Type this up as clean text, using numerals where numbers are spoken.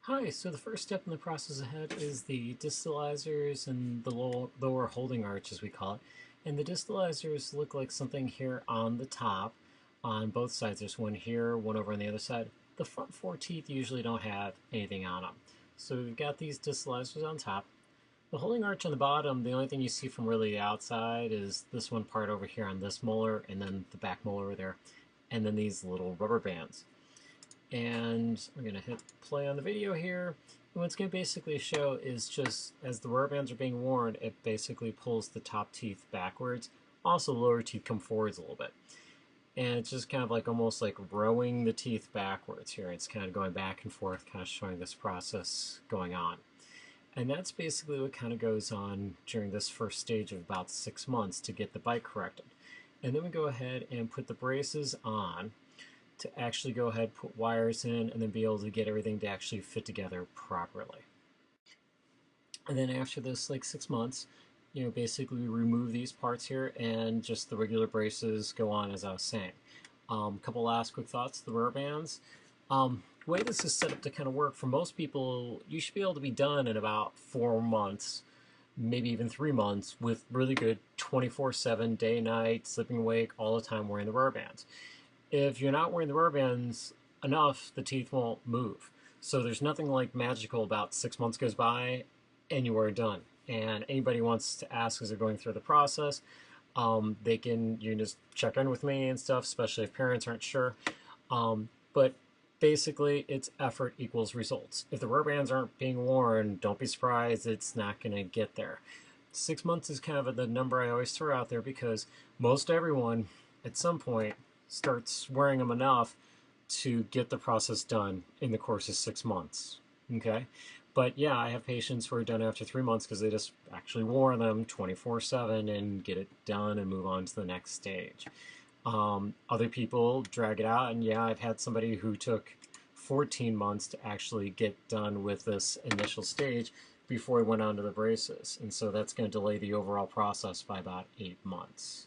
Hi, so the first step in the process ahead is the distalizers and the lower holding arch, as we call it. And the distalizers look like something here on the top on both sides. There's one here, one over on the other side. The front four teeth usually don't have anything on them. So we've got these distalizers on top. The holding arch on the bottom, the only thing you see from really the outside is this one part over here on this molar, and then the back molar over there, and then these little rubber bands. And I'm going to hit play on the video here. And what it's going to basically show is just as the rubber bands are being worn, it basically pulls the top teeth backwards. Also, the lower teeth come forwards a little bit. And it's just kind of like almost like rowing the teeth backwards here. It's kind of going back and forth, kind of showing this process going on. And that's basically what kind of goes on during this first stage of about 6 months to get the bite corrected. And then we go ahead and put the braces on to actually go ahead, put wires in, and then be able to get everything to actually fit together properly. And then after this, like 6 months, basically we remove these parts here and just the regular braces go on as I was saying. Couple last quick thoughts, the rubber bands. The way this is set up to kind of work, for most people, you should be able to be done in about 4 months, maybe even 3 months, with really good 24/7, day, night, sleeping awake, all the time wearing the rubber bands. If you're not wearing the rubber bands enough, the teeth won't move. So there's nothing like magical about 6 months goes by and you are done. And anybody wants to ask as they're going through the process, you can just check in with me and stuff, especially if parents aren't sure. But basically, it's effort equals results. If the rubber bands aren't being worn, don't be surprised, it's not going to get there. 6 months is kind of the number I always throw out there because most everyone at some point starts wearing them enough to get the process done in the course of 6 months. Okay? But yeah, I have patients who are done after 3 months because they just actually wore them 24/7 and get it done and move on to the next stage. Other people drag it out, and yeah, I've had somebody who took 14 months to actually get done with this initial stage before he went on to the braces. And so that's going to delay the overall process by about 8 months.